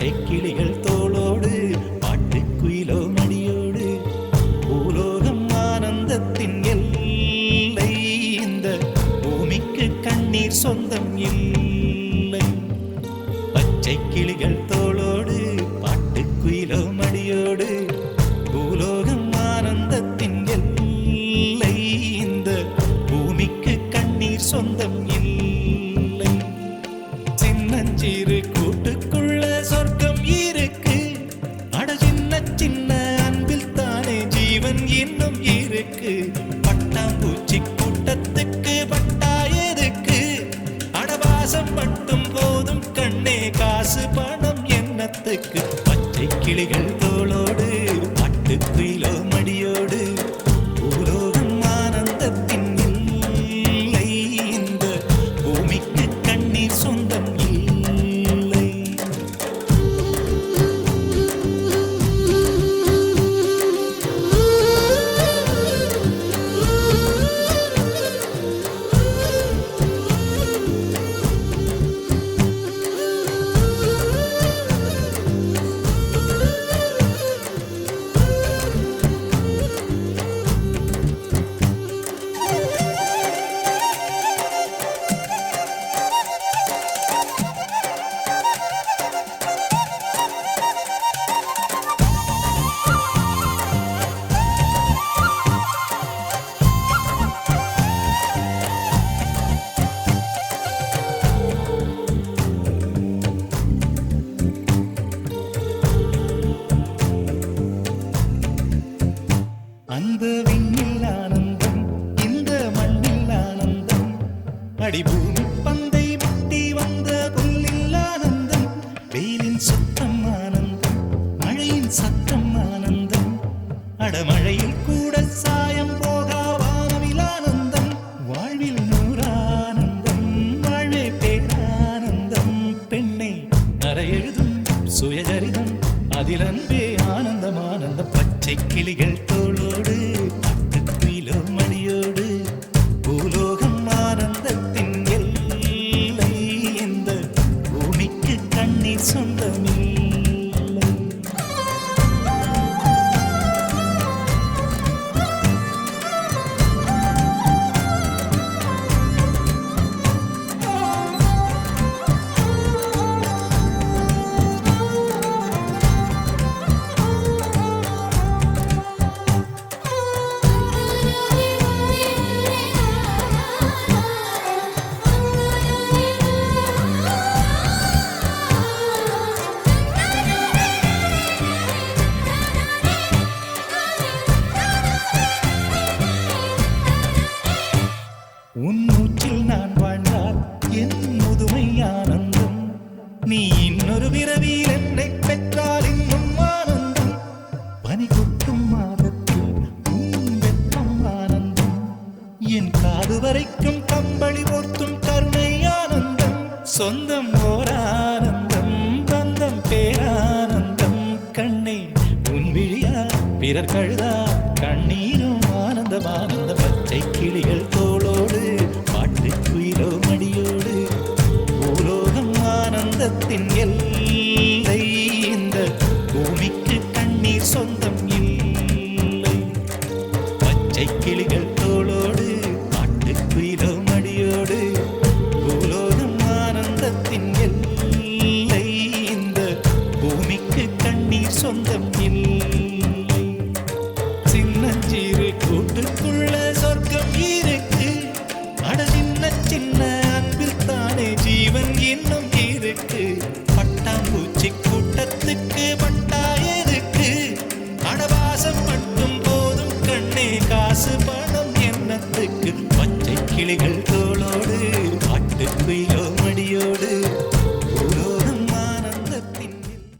பச்சை கிளிகள் தோளோடு பாட்டுக்குயிலோ மடியோடு பூலோகம் ஆனந்தத்தின் எல்லை. இந்த பூமிக்கு கண்ணீர் சொந்தம் இல்லை. பச்சை கிளிகள் தோளோடு பாட்டுக்குயிலோ மடியோடு பூலோகம் ஆனந்தத்தின் எல்லை. இந்த பூமிக்கு கண்ணீர் சொந்தம் இல்லை. சின்னஞ்சிறு கூட்டுக்குள்ள சொர்க்கம் இருக்கு. அட சின்ன சின்ன அன்பில் தானே ஜீவன் இன்னும் இருக்கு. பட்டாம்பூச்சி கூட்டத்துக்கு பட்டா எதுக்கு? அடவாசம் மட்டும் போதும் கண்ணே, காசு பணம் என்னத்துக்கு? பச்சை கிளிகள் தோளோடு பாட்டுக்குயிலோ மடியோடு பூலோகம் ஆனந்தத்தின் இல்லை. இந்த பூமிக்கு கண்ணீர் சொந்தம் இல்லை. அந்த விண்ணில் ஆனந்தம், இந்த மண்ணில் ஆனந்தம். அடிபூமி பந்தை முட்டி வந்த புல்லில் ஆனந்தம். வெயிலின் சுத்தம் ஆனந்தம், மழையின் சத்தம் ஆனந்தம். அடமழையில் கூட சாயம் போகா வானவில் ஆனந்தம். வாழ்வில் நூறானந்தம், வாழ்வே பேரானந்தம். பெண்ணை அறையெழுதும் சுயசரிதம், அதில் அன்பே ஆனந்தம் ஆனந்தம். பச்சை கிளிகள் தோளோடு பாட்டுக்குயிலோ மடியோடு பூலோகம் ஆனந்தத்தின் எல்லை. இந்த பூமிக்கு கண்ணீர் சொந்தமில்லை. உன் மூச்சில் நான் வாழ்ந்தால் என் முதுமை ஆனந்தம். நீ இன்னொரு விரவியில் என்னை பெற்றால் இன்னும் ஆனந்தம். பனி கொட்டும் மாதத்தில் உன் வெப்பம் ஆனந்தம். என் காது வரைக்கும் கம்பளி போர்த்தும் கருணை ஆனந்தம். சொந்தம் ஓர் ஆனந்தம், பந்தம் பேரானந்தம். கண்ணே உன் விழியா பிறர் கழுதா கண்ணீரும் ஆனந்தம் ஆனந்த. பச்சை கிளிகள் தோளோடு பாட்டுக்குயிலோ மடியோடு பூலோகம் ஆனந்தத்தின் எல்லை. இந்த பூமிக்கு கண்ணீர் சொந்தம் இல்லை. பச்சை கிளிகள் தோளோடு பாட்டுக்குயிலோ மடியோடு பூலோகம் ஆனந்தத்தின் எல்லை. இந்த பூமிக்கு கண்ணீர் சொந்தம் இல்லை. சின்னஞ்சிறு கூட்டுக்குள்ள சொர்க்கம் இருக்கு. அட சின்ன சின்ன அன்பில் தானே ஜீவன் இன்னும் இருக்கு. பட்டாம்பூச்சி